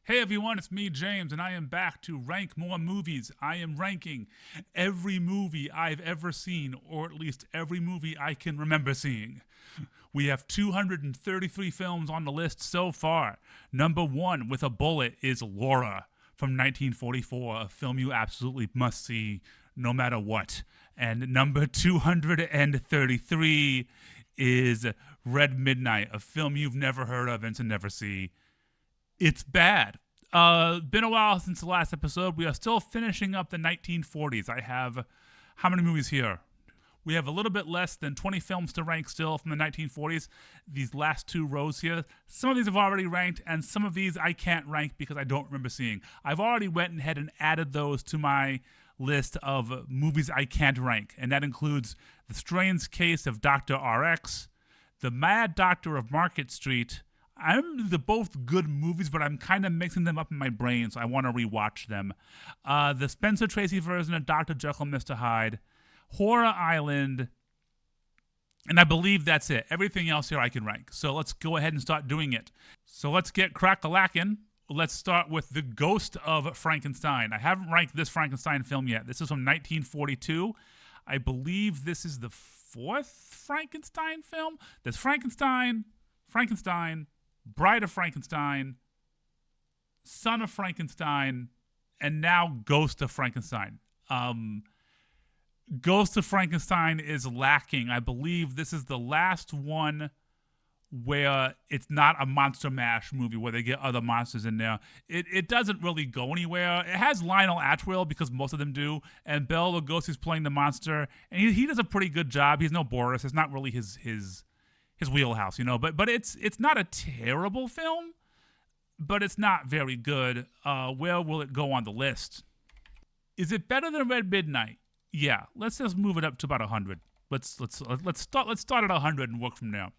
Hey everyone, it's me, James, and I am back to rank more movies. I am ranking every movie I've ever seen, or at least every movie I can remember seeing. We have 233 films on the list so far. Number one with a bullet is Laura from 1944, a film you absolutely must see no matter what. And number 233 is Red Midnight, a film you've never heard of and to never see. It's bad. Been a while since the last episode. We are still finishing up the 1940s. I have how many movies here? We have a little bit less than 20 films to rank still from the 1940s. These last two rows here, some of these have already ranked, and some of these I can't rank because I don't remember seeing. I've already went ahead and added those to my list of movies I can't rank, and that includes The Strange Case of Dr. RX, The Mad Doctor of Market Street. They're both good movies, but I'm kind of mixing them up in my brain, so I want to rewatch them. The Spencer Tracy version of Dr. Jekyll, Mr. Hyde, Horror Island, and I believe that's it. Everything else here I can rank. So let's go ahead and start doing it. So let's get crack-a-lackin'. Let's start with The Ghost of Frankenstein. I haven't ranked this Frankenstein film yet. This is from 1942. I believe this is the fourth Frankenstein film. There's Frankenstein, Bride of Frankenstein, Son of Frankenstein, and now Ghost of Frankenstein. Ghost of Frankenstein is lacking. I believe this is the last one where it's not a Monster Mash movie where they get other monsters in there. It doesn't really go anywhere. It has Lionel Atwill, because most of them do, and Bela Lugosi's playing the monster, and he does a pretty good job. He's no Boris. It's not really his wheelhouse, you know. But it's not a terrible film, but it's not very good. Where will it go on the list? Is it better than Red Midnight? Yeah, let's just move it up to about 100. Let's start at 100 and work from there.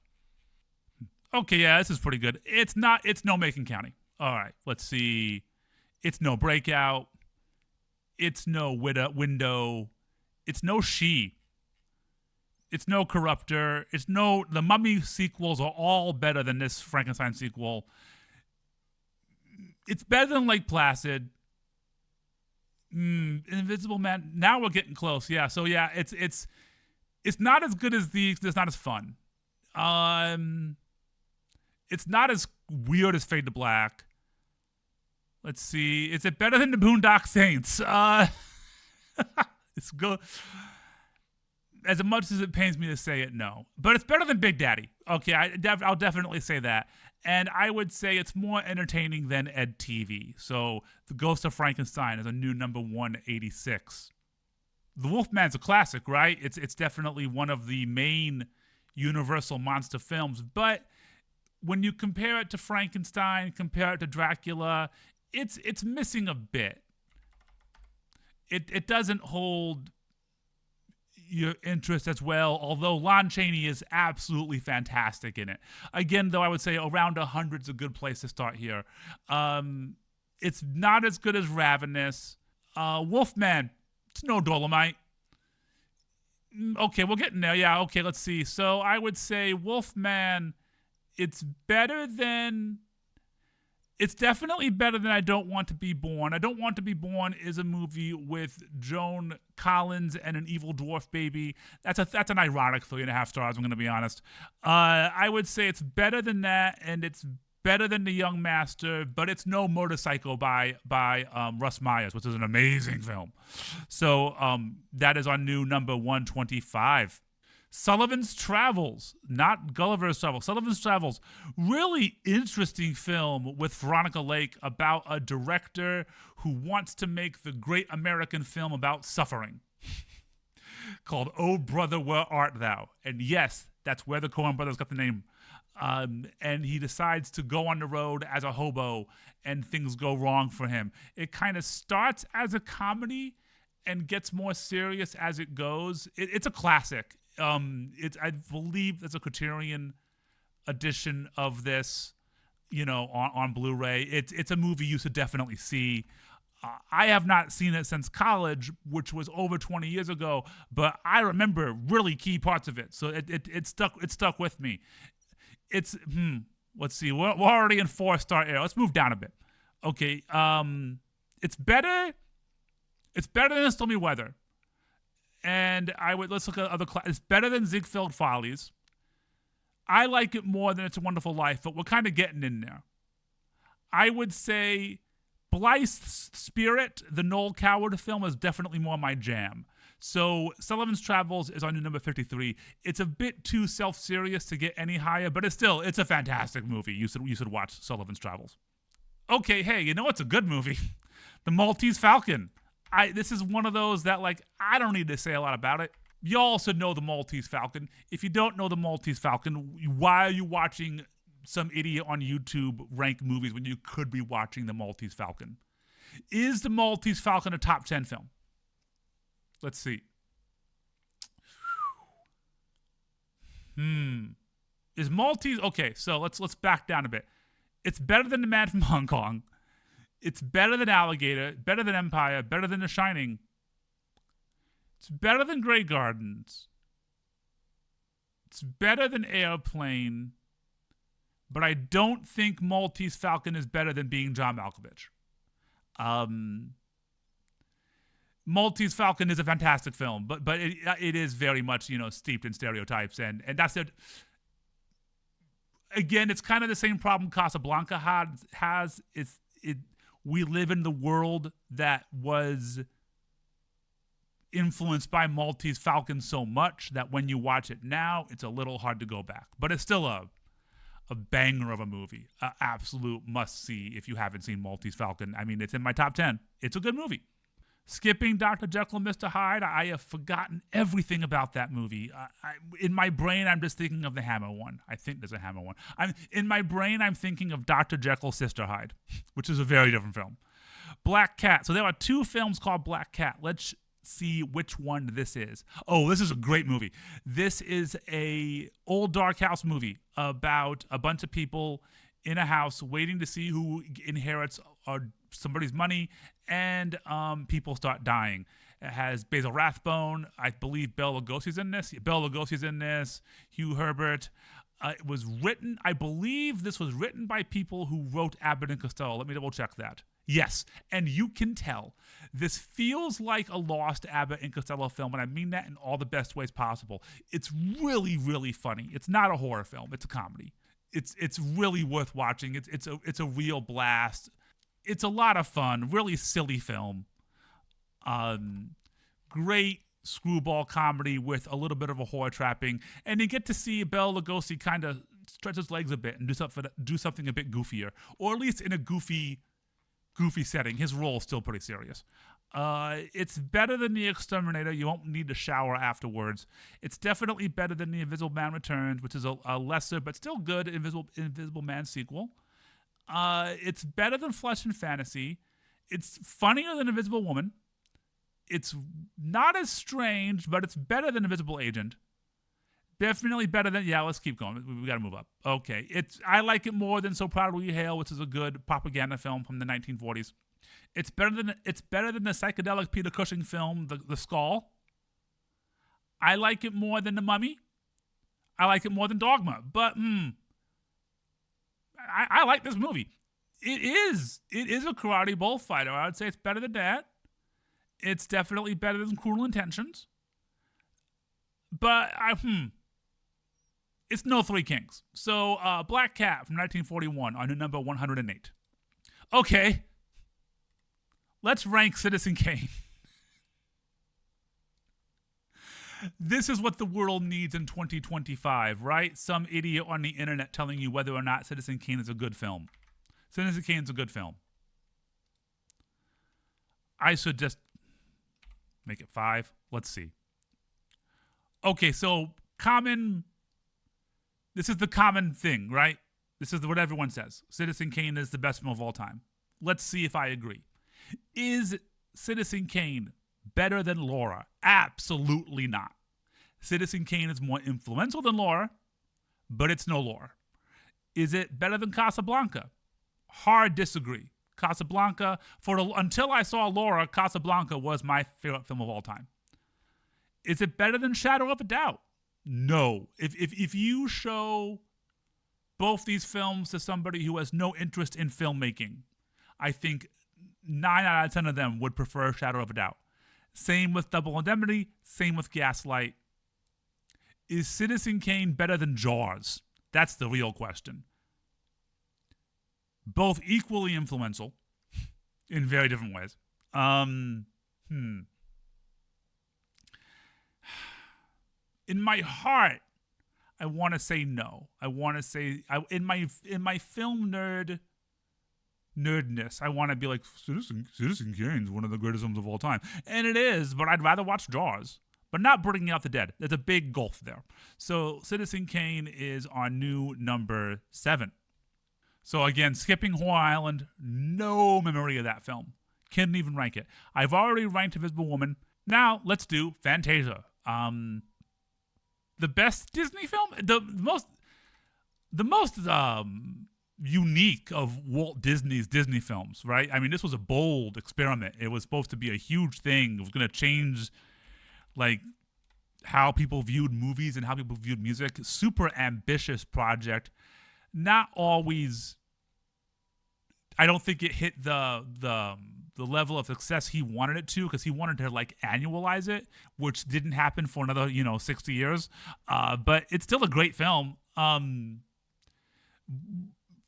Okay, yeah, this is pretty good. It's no Macon County. All right, let's see. It's no Breakout. It's no Window. It's no She. It's no Corruptor. The Mummy sequels are all better than this Frankenstein sequel. It's better than Lake Placid. Invisible Man. Now we're getting close. Yeah. So yeah, it's not as good as these. It's not as fun. It's not as weird as Fade to Black. Let's see. Is it better than the Boondock Saints? It's good. As much as it pains me to say it, no. But it's better than Big Daddy. Okay, I'll definitely say that. And I would say it's more entertaining than Ed TV. So The Ghost of Frankenstein is a new number 186. The Wolfman's a classic, right? It's definitely one of the main Universal monster films. But when you compare it to Frankenstein, compare it to Dracula, it's missing a bit. It doesn't hold your interest as well, although Lon Chaney is absolutely fantastic in it. Again, though, I would say around 100 is a good place to start here. It's not as good as Ravenous. Wolfman, it's no Dolomite. Okay, we're getting there. Yeah, okay, let's see. So I would say Wolfman, it's definitely better than I Don't Want to Be Born. I Don't Want to Be Born is a movie with Joan Collins and an evil dwarf baby. That's an ironic 3.5 stars, I'm going to be honest. I would say it's better than that, and it's better than The Young Master, but it's no Motorcycle by Russ Myers, which is an amazing film. So that is our new number 125. Sullivan's Travels, not Gulliver's Travels. Sullivan's Travels, really interesting film with Veronica Lake about a director who wants to make the great American film about suffering called Oh Brother, Where Art Thou? And yes, that's where the Coen brothers got the name. And he decides to go on the road as a hobo, and things go wrong for him. It kind of starts as a comedy and gets more serious as it goes. It's a classic. I believe there's a Criterion edition of this, on Blu-ray. It's a movie you should definitely see. I have not seen it since college, which was over 20 years ago, but I remember really key parts of it. So it stuck with me. Let's see. We're already in 4-star area. Let's move down a bit. Okay, it's better. It's better than Stormy Weather. And let's look at other It's better than Ziegfeld Follies. I like it more than It's a Wonderful Life, but we're kind of getting in there. I would say Blythe's Spirit, the Noel Coward film, is definitely more my jam. So Sullivan's Travels is on your number 53. It's a bit too self-serious to get any higher, but it's a fantastic movie. You should watch Sullivan's Travels. Okay, hey, you know what's a good movie? The Maltese Falcon. This is one of those that, like, I don't need to say a lot about it. Y'all should know the Maltese Falcon. If you don't know the Maltese Falcon, why are you watching some idiot on YouTube rank movies when you could be watching the Maltese Falcon? Is the Maltese Falcon a top 10 film? Let's see. Is Maltese... Okay, so let's back down a bit. It's better than The Man from Hong Kong. It's better than Alligator, better than Empire, better than The Shining. It's better than Grey Gardens. It's better than Airplane. But I don't think Maltese Falcon is better than Being John Malkovich. Maltese Falcon is a fantastic film, but it is very much, steeped in stereotypes, and that's it. Again, it's kind of the same problem Casablanca has. We live in the world that was influenced by Maltese Falcon so much that when you watch it now, it's a little hard to go back. But it's still a banger of a movie. An absolute must-see if you haven't seen Maltese Falcon. I mean, it's in my top 10. It's a good movie. Skipping Dr. Jekyll and Mr. Hyde, I have forgotten everything about that movie. In my brain, I'm just thinking of the Hammer one. I think there's a Hammer one. In my brain, I'm thinking of Dr. Jekyll, Sister Hyde, which is a very different film. Black Cat. So there are two films called Black Cat. Let's see which one this is. Oh, this is a great movie. This is a old dark house movie about a bunch of people in a house waiting to see who inherits somebody's money, and people start dying. It has Basil Rathbone. I believe Bela Lugosi's in this. Bela Lugosi's in this. Hugh Herbert. I believe this was written by people who wrote Abbott and Costello. Let me double check that. Yes, and you can tell this feels like a lost Abbott and Costello film, and I mean that in all the best ways possible. It's really, really funny. It's not a horror film. It's a comedy. It's really worth watching. It's a real blast. It's a lot of fun. Really silly film. Great screwball comedy with a little bit of a horror trapping, and you get to see Bela Lugosi kind of stretch his legs a bit and do something a bit goofier, or at least in a goofy setting. His role is still pretty serious. It's better than The Exterminator. You won't need to shower afterwards. It's definitely better than The Invisible Man Returns, which is a lesser but still good Invisible Man sequel. It's better than Flesh and Fantasy. It's funnier than Invisible Woman. It's not as strange, but it's better than Invisible Agent. Definitely better than... Yeah, let's keep going. We got to move up. Okay. I like it more than So Proudly You Hail, which is a good propaganda film from the 1940s. It's better than the psychedelic Peter Cushing film, The Skull. I like it more than The Mummy. I like it more than Dogma. But I like this movie. It is a karate bullfighter. I would say it's better than that. It's definitely better than Cruel Intentions. But it's no Three Kings. So Black Cat from 1941 on number 108. Okay. Let's rank Citizen Kane. This is what the world needs in 2025, right? Some idiot on the internet telling you whether or not Citizen Kane is a good film. Citizen Kane's a good film. I should just make it 5. Let's see. Okay, so this is the common thing, right? This is what everyone says. Citizen Kane is the best film of all time. Let's see if I agree. Is Citizen Kane better than Laura? Absolutely not. Citizen Kane is more influential than Laura, but it's no Laura. Is it better than Casablanca? Hard disagree. Casablanca, until I saw Laura, Casablanca was my favorite film of all time. Is it better than Shadow of a Doubt? No. If you show both these films to somebody who has no interest in filmmaking, I think 9 out of 10 of them would prefer Shadow of a Doubt. Same with Double Indemnity. Same with Gaslight. Is Citizen Kane better than Jaws? That's the real question. Both equally influential in very different ways. In my heart, I want to say no. I want to say in my film nerdness, I want to be like Citizen Kane's one of the greatest films of all time, and it is. But I'd rather watch Jaws, but not Bringing Out the Dead. There's a big gulf there. So Citizen Kane is our new number 7. So again, skipping Whore Island, no memory of that film. Couldn't even rank it. I've already ranked Invisible Woman. Now let's do Fantasia. The best Disney film, the most unique of Walt Disney's Disney films, right? I mean, this was a bold experiment. It was supposed to be a huge thing. It was going to change, like, how people viewed movies and how people viewed music. Super ambitious project. Not always. I don't think it hit the level of success he wanted it to, because he wanted to like annualize it, which didn't happen for another 60 years. But it's still a great film.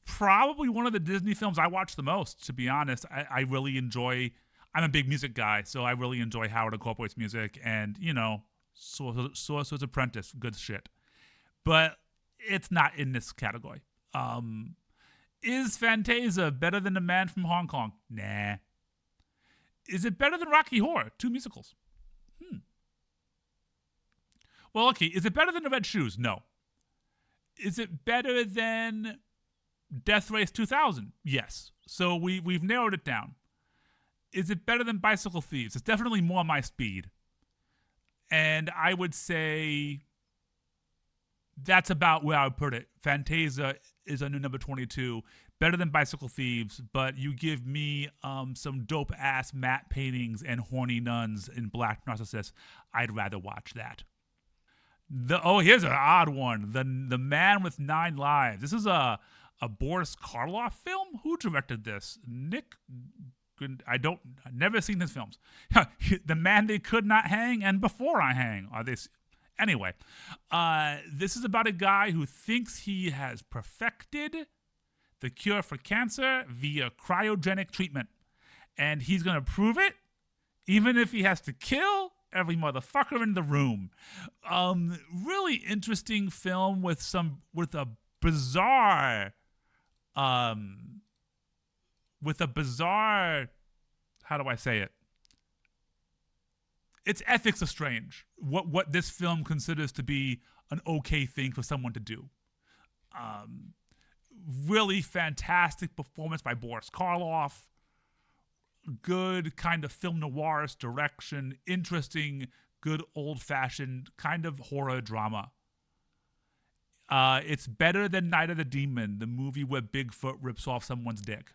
Probably one of the Disney films I watch the most, to be honest. I really enjoy. I'm a big music guy, so I really enjoy how it incorporates music, and Sorcerer's Apprentice, good shit. But it's not in this category. Is Fantasia better than The Man from Hong Kong? Nah. Is it better than Rocky Horror? 2 musicals. Well, okay. Is it better than The Red Shoes? No. Is it better than Death Race 2000? Yes. So we've narrowed it down. Is it better than Bicycle Thieves? It's definitely more my speed. And I would say that's about where I would put it. Fantasia is a new number 22. Better than Bicycle Thieves, but you give me some dope-ass matte paintings and horny nuns in Black Narcissus, I'd rather watch that. Here's an odd one. The Man with 9 Lives. This is a Boris Karloff film? Who directed this? Nick? I've never seen his films. The Man They Could Not Hang and Before I Hang. Are they... Anyway, this is about a guy who thinks he has perfected the cure for cancer via cryogenic treatment. And he's going to prove it, even if he has to kill every motherfucker in the room. Really interesting film with a bizarre, how do I say it? Its ethics are strange. What this film considers to be an okay thing for someone to do. Really fantastic performance by Boris Karloff. Good kind of film noir direction. Interesting, good old-fashioned kind of horror drama. It's better than Night of the Demon, the movie where Bigfoot rips off someone's dick.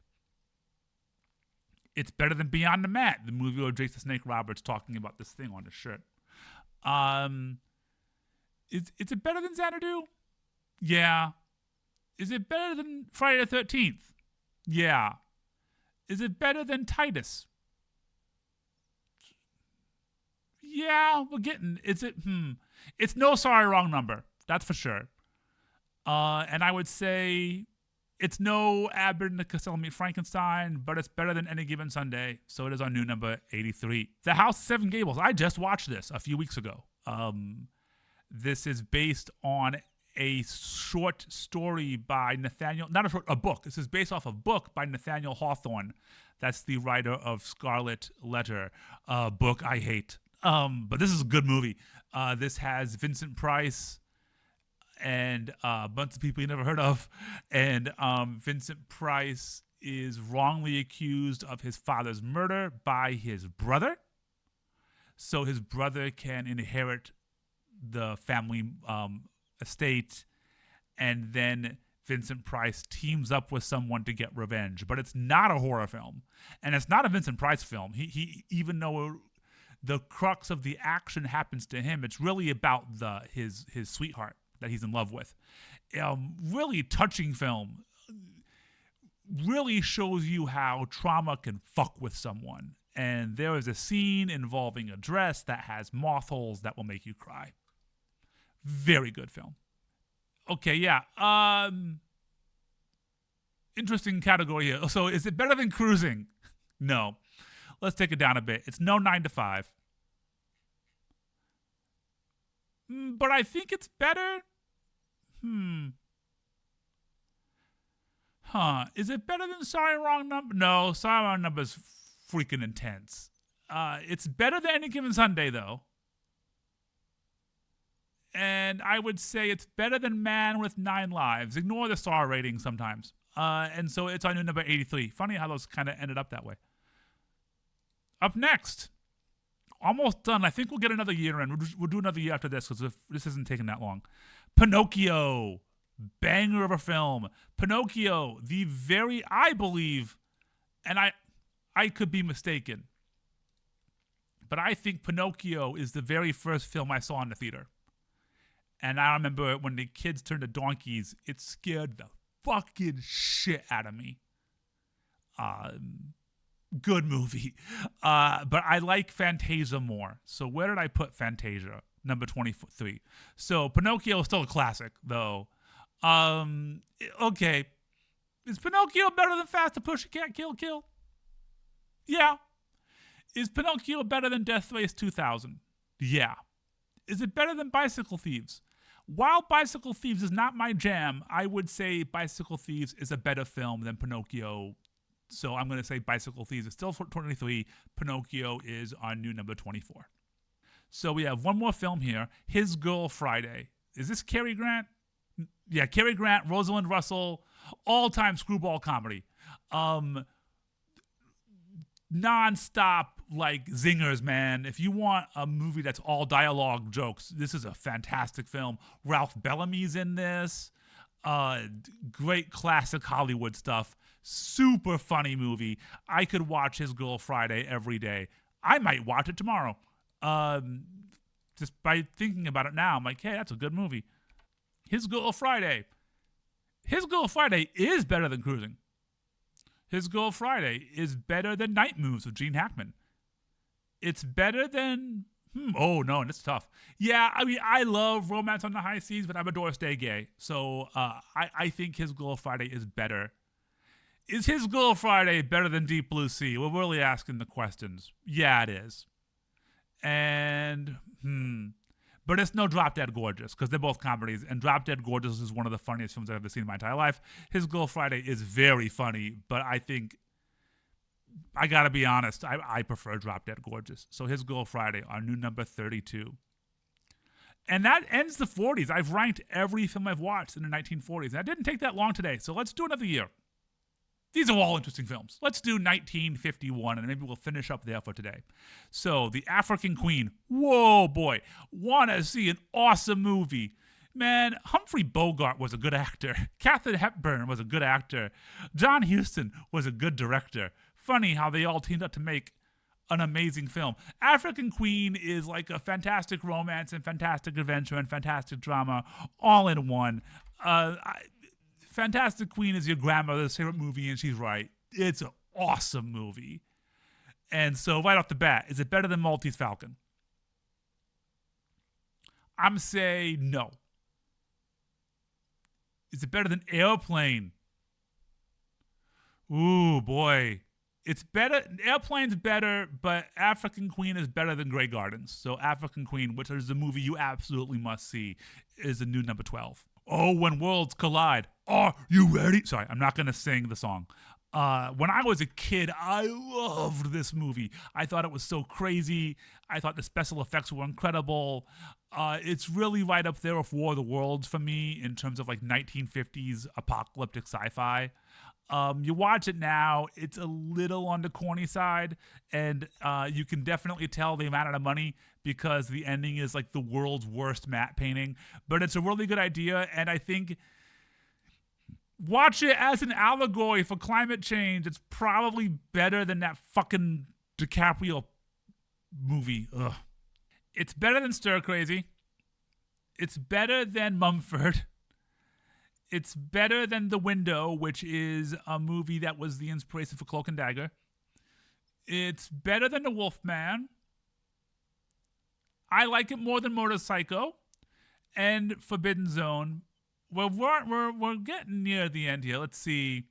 It's better than Beyond the Mat, the movie where Jason Snake Roberts talking about this thing on his shirt. Is it better than Xanadu? Yeah. Is it better than Friday the 13th? Yeah. Is it better than Titus? Yeah, we're getting. It's no Sorry Wrong Number. That's for sure. And I would say it's no Abbott and the Costello Meet Frankenstein, but it's better than Any Given Sunday. So it is our new number 83. The House of Seven Gables. I just watched this a few weeks ago. This is based on a short story by a book. This is based off a book by Nathaniel Hawthorne. That's the writer of Scarlet Letter, book I hate. But this is a good movie. This has Vincent Price and a bunch of people you never heard of. And Vincent Price is wrongly accused of his father's murder by his brother. So his brother can inherit the family estate, and then Vincent Price teams up with someone to get revenge. But it's not a horror film, and it's not a Vincent Price film. He even though the crux of the action happens to him, it's really about his sweetheart that he's in love with. Really touching film. really shows you how trauma can fuck with someone. And there is a scene involving a dress that has moth holes that will make you cry. Very good film. Okay, yeah. Interesting category here. So is it better than Cruising? No. Let's take it down a bit. It's no 9 to 5. But I think it's better. Is it better than Sorry Wrong Number? No, Sorry Wrong Number is freaking intense. It's better than Any Given Sunday, though. And I would say it's better than Man with 9 Lives. Ignore the star rating sometimes. And so it's on new number 83. Funny how those kind of ended up that way. Up next, almost done. I think we'll get another year in. We'll do another year after this because this isn't taking that long. Pinocchio. Banger of a film. Pinocchio, I believe, and I could be mistaken, but I think Pinocchio is the very first film I saw in the theater. And I remember when the kids turned to donkeys, it scared the fucking shit out of me. Good movie. But I like Fantasia more. So where did I put Fantasia? Number 23. So Pinocchio is still a classic, though. Okay. Is Pinocchio better than Fast to Pussycat Kill Kill? Yeah. Is Pinocchio better than Death Race 2000? Yeah. Is it better than Bicycle Thieves? While Bicycle Thieves is not my jam, I would say Bicycle Thieves is a better film than Pinocchio. So I'm going to say Bicycle Thieves is still 23. Pinocchio is on new number 24. So we have one more film here. His Girl Friday. Is this Cary Grant? Yeah, Cary Grant, Rosalind Russell, all-time screwball comedy. Non-stop, like, zingers, man. If you want a movie that's all dialogue jokes, this is a fantastic film. Ralph Bellamy's in this. Great classic Hollywood stuff. Super funny movie. I could watch His Girl Friday every day. I might watch it tomorrow. Just by thinking about it now, I'm like, hey, that's a good movie. His Girl Friday. His Girl Friday is better than Cruising. His Girl Friday is better than Night Moves with Gene Hackman. It's better than... oh, no, and it's tough. Yeah, I mean, I love Romance on the High Seas, but I'm a Doris Day gay. So I think His Girl Friday is better. Is His Girl Friday better than Deep Blue Sea? We're really asking the questions. Yeah, it is. And, but it's no Drop Dead Gorgeous, because they're both comedies, and Drop Dead Gorgeous is one of the funniest films I've ever seen in my entire life. His Girl Friday is very funny, but I think, I gotta be honest, I prefer Drop Dead Gorgeous. So His Girl Friday, our new number 32. And that ends the 40s. I've ranked every film I've watched in the 1940s. And that didn't take that long today, so let's do another year. These are all interesting films. Let's do 1951, and maybe we'll finish up there for today. So, The African Queen. Whoa, boy. Want to see an awesome movie. Man, Humphrey Bogart was a good actor. Katharine Hepburn was a good actor. John Huston was a good director. Funny how they all teamed up to make an amazing film. African Queen is like a fantastic romance and fantastic adventure and fantastic drama all in one. Fantastic Queen is your grandmother's favorite movie, and she's right. It's an awesome movie. And so right off the bat, is it better than Maltese Falcon? I'm saying no. Is it better than Airplane? Ooh, boy. It's better. Airplane's better, but African Queen is better than Grey Gardens. So African Queen, which is a movie you absolutely must see, is the new number 12. Oh, When Worlds Collide. Are you ready? Sorry, I'm not going to sing the song. When I was a kid, I loved this movie. I thought it was so crazy. I thought the special effects were incredible. It's really right up there with War of the Worlds for me in terms of like 1950s apocalyptic sci-fi. You watch it now, it's a little on the corny side, and you can definitely tell they ran out of money because the ending is like the world's worst matte painting. But it's a really good idea, and I think watch it as an allegory for climate change. It's probably better than that fucking DiCaprio movie. Ugh. It's better than Stir Crazy. It's better than Mumford. It's better than The Window, which is a movie that was the inspiration for Cloak and Dagger. It's better than The Wolfman. I like it more than Motorcycle and Forbidden Zone. Well, we're getting near the end here. Let's see.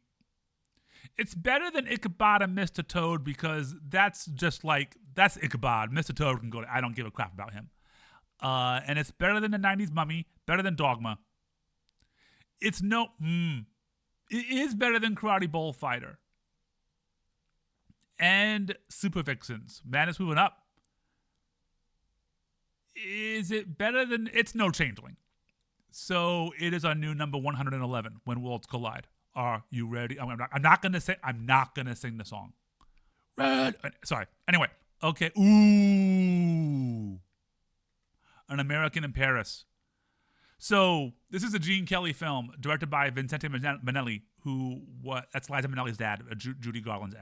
It's better than Ichabod and Mr. Toad because that's Ichabod. Mr. Toad can go. I don't give a crap about him. And it's better than the 90s Mummy. Better than Dogma. It is better than Karate Bullfighter. And Super Vixens. Man is moving up. Is it better than... It's no Changeling. So it is our new number 111, When Worlds Collide. Are you ready? I'm not gonna sing the song. Red. Sorry. Anyway. Okay. Ooh. An American in Paris. So this is a Gene Kelly film directed by Vincente Minnelli, that's Liza Minnelli's dad, Judy Garland's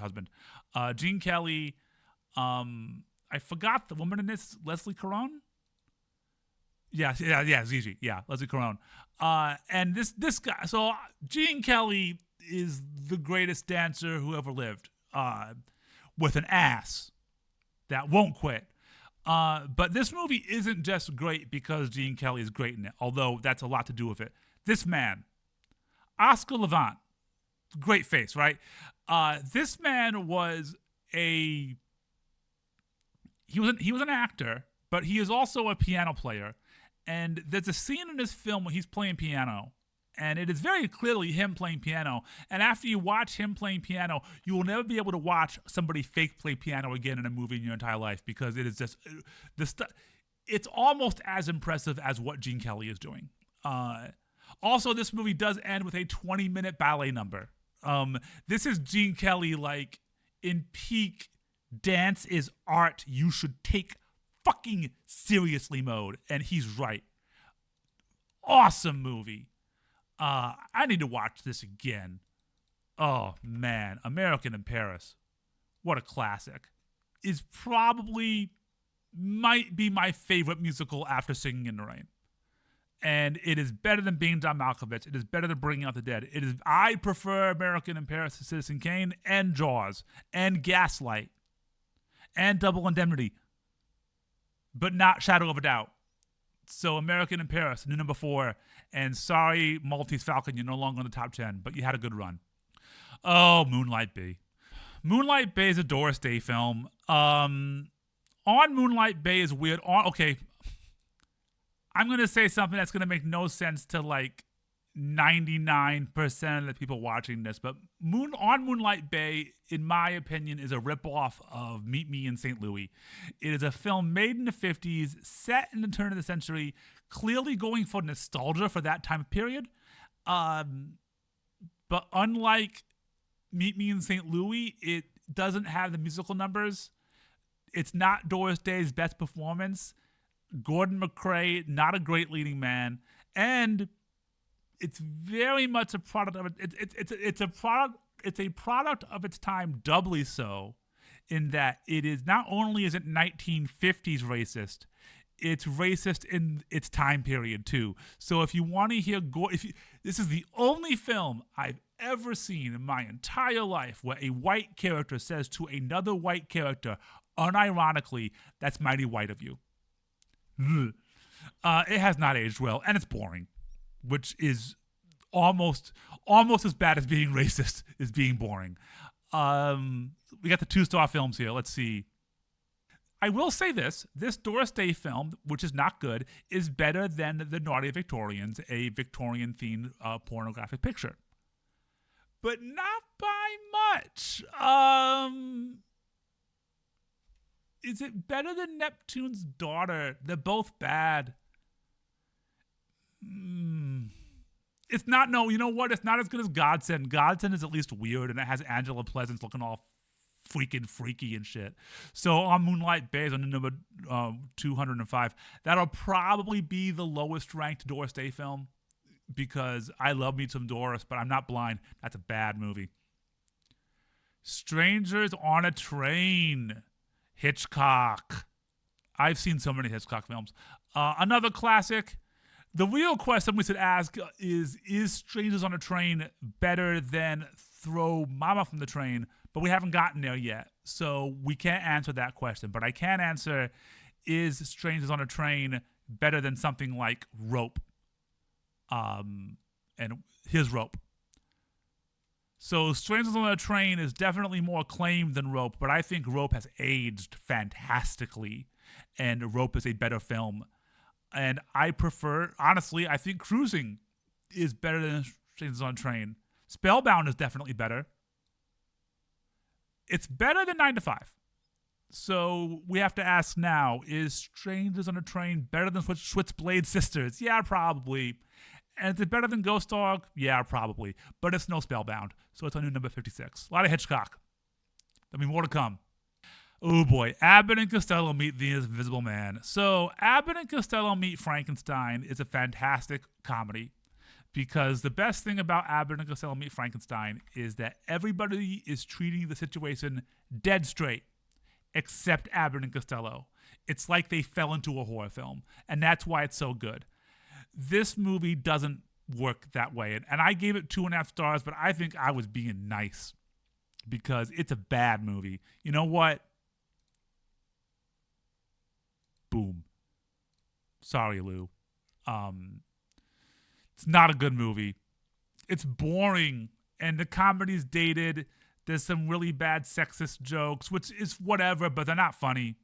husband. Gene Kelly. I forgot the woman in this, Leslie Caron. Yeah, Gigi. Yeah, Leslie Caron. And this guy, so Gene Kelly is the greatest dancer who ever lived, with an ass that won't quit. But this movie isn't just great because Gene Kelly is great in it, although that's a lot to do with it. This man, Oscar Levant, great face, right? This man was he was an actor, but he is also a piano player. And there's a scene in this film where he's playing piano, and it is very clearly him playing piano. And after you watch him playing piano, you will never be able to watch somebody fake play piano again in a movie in your entire life because it is just it's almost as impressive as what Gene Kelly is doing. Also, this movie does end with a 20-minute ballet number. This is Gene Kelly like in peak dance is art. You should take fucking seriously mode, and he's right. Awesome movie. I need to watch this again. Oh man, American in Paris, what a classic. Is probably might be my favorite musical after Singing in the Rain, and it is better than Being John Malkovich. It is better than Bringing Out the Dead. I prefer American in Paris to Citizen Kane and Jaws and Gaslight and Double Indemnity, but not Shadow of a Doubt. So American in Paris, new number 4. And sorry, Maltese Falcon, you're no longer in the top 10, but you had a good run. Oh, Moonlight Bay. Moonlight Bay is a Doris Day film. On Moonlight Bay is weird. Okay, I'm going to say something that's going to make no sense to like 99% of the people watching this, but on Moonlight Bay, in my opinion, is a ripoff of Meet Me in St. Louis. It is a film made in the 50s, set in the turn of the century, clearly going for nostalgia for that time period. But unlike Meet Me in St. Louis, it doesn't have the musical numbers. It's not Doris Day's best performance. Gordon McRae, not a great leading man, and it's very much a product of it. It's a product of its time, doubly so, in that it is not only is it 1950s racist, it's racist in its time period too. So if you want to hear this is the only film I've ever seen in my entire life where a white character says to another white character, unironically, "That's mighty white of you." It has not aged well, and it's boring, which is almost as bad as being racist is being boring. We got the 2-star films here. Let's see. I will say this Doris Day film, which is not good, is better than The Naughty Victorians, a Victorian-themed pornographic picture. But not by much. Is it better than Neptune's Daughter? They're both bad. It's not, no, you know what? It's not as good as Godsend. Godsend is at least weird, and it has Angela Pleasance looking all freaking freaky and shit. So on Moonlight Bay is on number 205. That'll probably be the lowest ranked Doris Day film because I love me some Doris, but I'm not blind. That's a bad movie. Strangers on a Train. Hitchcock. I've seen so many Hitchcock films. Another classic. The real question we should ask is Strangers on a Train better than Throw Mama from the Train? But we haven't gotten there yet, so we can't answer that question. But I can answer, is Strangers on a Train better than something like Rope? And here's Rope. So Strangers on a Train is definitely more acclaimed than Rope, but I think Rope has aged fantastically, and Rope is a better film. And I prefer, honestly, I think Cruising is better than Strangers on a Train. Spellbound is definitely better. It's better than 9 to 5. So we have to ask now, is Strangers on a Train better than Switchblade Sisters? Yeah, probably. And is it better than Ghost Dog? Yeah, probably. But it's no Spellbound. So it's on new number 56. A lot of Hitchcock. I mean, more to come. Oh boy, Abbott and Costello Meet the Invisible Man. So Abbott and Costello Meet Frankenstein is a fantastic comedy, because the best thing about Abbott and Costello Meet Frankenstein is that everybody is treating the situation dead straight, except Abbott and Costello. It's like they fell into a horror film, and that's why it's so good. This movie doesn't work that way, and I gave it 2.5 stars, but I think I was being nice, because it's a bad movie. You know what? Boom. Sorry, Lou. It's not a good movie. It's boring, and the comedy's dated. There's some really bad sexist jokes, which is whatever, but they're not funny.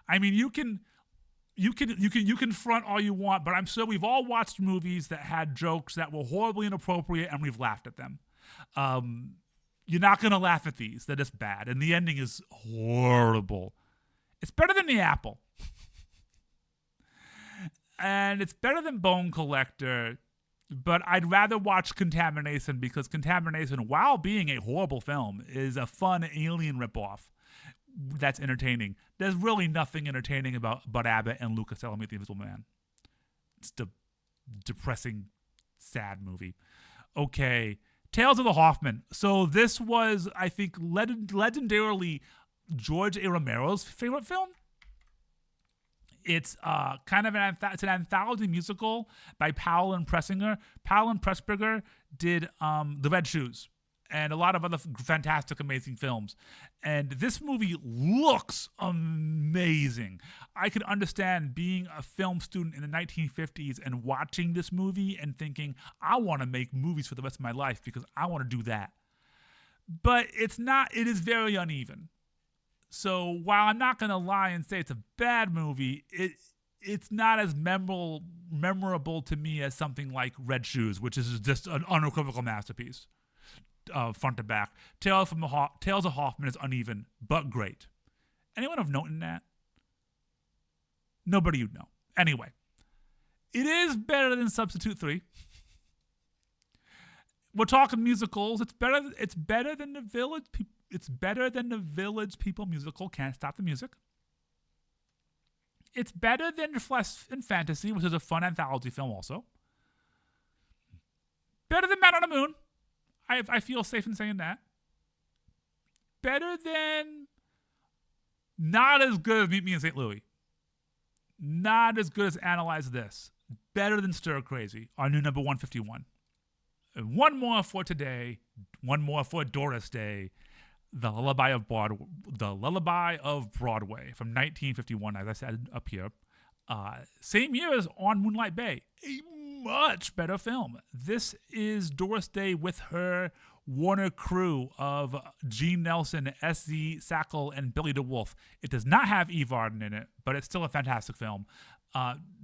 I mean, you can front all you want, but I'm sure we've all watched movies that had jokes that were horribly inappropriate, and we've laughed at them. You're not gonna laugh at these. They're just bad, and the ending is horrible. It's better than The Apple. And it's better than Bone Collector, but I'd rather watch Contamination, because Contamination, while being a horrible film, is a fun alien ripoff that's entertaining. There's really nothing entertaining about Bud Abbott and Lou Costello Meet the Invisible Man. It's a depressing, sad movie. Okay, Tales of the Hoffman. So this was, I think, legendarily George A. Romero's favorite film. It's kind of it's an anthology musical by Powell and Pressinger. Powell and Pressburger did The Red Shoes and a lot of other fantastic, amazing films. And this movie looks amazing. I could understand being a film student in the 1950s and watching this movie and thinking, I want to make movies for the rest of my life because I want to do that. But it's not. It is very uneven. So while I'm not going to lie and say it's a bad movie, it's not as memorable to me as something like Red Shoes, which is just an unequivocal masterpiece, front to back. Tales of Hoffman is uneven, but great. Anyone of note in that? Nobody you'd know. Anyway, it is better than Substitute 3. We're talking musicals. It's better than the Village People. It's better than the Village People musical, Can't Stop the Music. It's better than Flesh and Fantasy, which is a fun anthology film also. Better than Man on the Moon. I feel safe in saying that. Better than... Not as good as Meet Me in St. Louis. Not as good as Analyze This. Better than Stir Crazy, our new number 151. And one more for today. One more for Doris Day. The Lullaby of Broadway from 1951, as I said up here. Same year as On Moonlight Bay, a much better film. This is Doris Day with her Warner crew of Gene Nelson, S.Z. Sackle, and Billy DeWolf. It does not have Eve Arden in it, but it's still a fantastic film.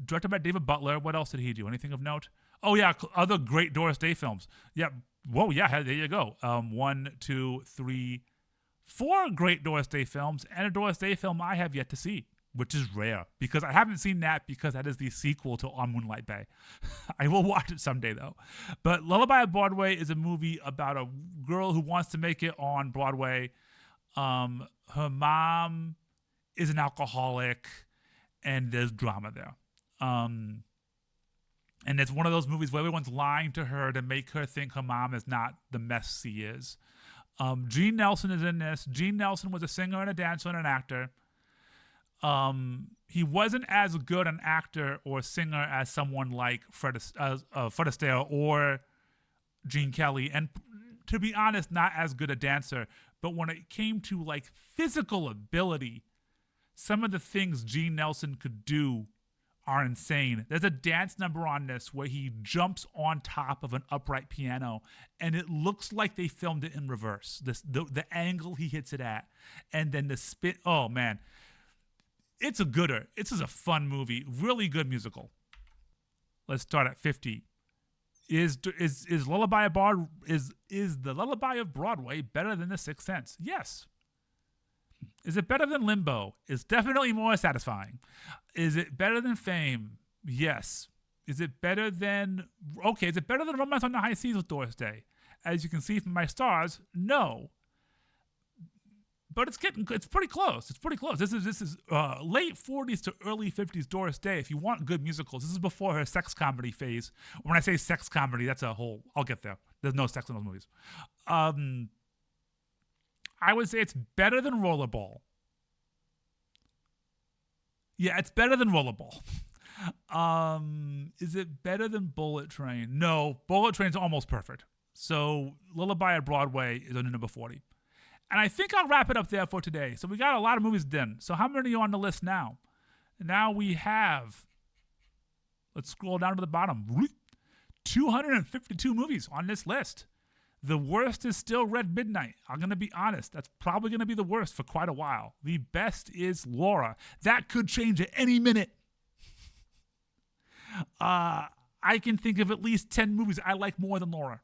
Directed by David Butler. What else did he do? Anything of note? Oh, yeah, other great Doris Day films. Yeah, whoa, yeah, there you go. 1, 2, 3... 4 great Doris Day films, and a Doris Day film I have yet to see, which is rare, because I haven't seen that because that is the sequel to On Moonlight Bay. I will watch it someday, though. But Lullaby of Broadway is a movie about a girl who wants to make it on Broadway. Her mom is an alcoholic, and there's drama there. And it's one of those movies where everyone's lying to her to make her think her mom is not the mess she is. Gene Nelson is in this. Gene Nelson was a singer and a dancer and an actor. He wasn't as good an actor or singer as someone like Fred Astaire or Gene Kelly, and to be honest, not as good a dancer. But when it came to like physical ability, some of the things Gene Nelson could do are insane. There's a dance number on this where he jumps on top of an upright piano, and it looks like they filmed it in reverse. The angle he hits it at, and then the spin. Oh man, it's a gooder. This is a fun movie, really good musical. Let's start at 50. Is Lullaby of is the Lullaby of Broadway better than The Sixth Sense? Yes. Is it better than Limbo? It's definitely more satisfying. Is it better than Fame? Yes. Is it better than Romance on the High Seas with Doris Day? As you can see from my stars, no. But it's pretty close. It's pretty close. This is late 40s to early 50s Doris Day. If you want good musicals, this is before her sex comedy phase. When I say sex comedy, that's a whole. I'll get there. There's no sex in those movies. I would say it's better than Rollerball. Yeah, it's better than Rollerball. Is it better than Bullet Train? No, Bullet Train's almost perfect. So Lullaby at Broadway is on number 40. And I think I'll wrap it up there for today. So we got a lot of movies done. So how many are on the list now? Now we have, let's scroll down to the bottom, 252 movies on this list. The worst is still Red Midnight. I'm going to be honest. That's probably going to be the worst for quite a while. The best is Laura. That could change at any minute. I can think of at least 10 movies I like more than Laura.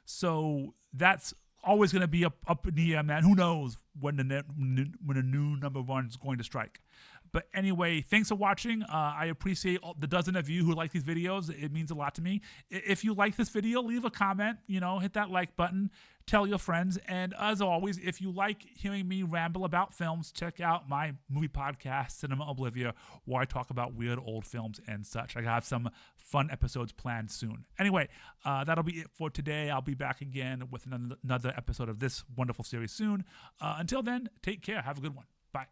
So that's always going to be up in the air, man. Who knows when a new number one is going to strike. But anyway, thanks for watching. I appreciate the dozen of you who like these videos. It means a lot to me. If you like this video, leave a comment, hit that like button, tell your friends. And as always, if you like hearing me ramble about films, check out my movie podcast, Cinema Oblivia, where I talk about weird old films and such. I have some fun episodes planned soon. Anyway, that'll be it for today. I'll be back again with another episode of this wonderful series soon. Until then, take care. Have a good one. Bye.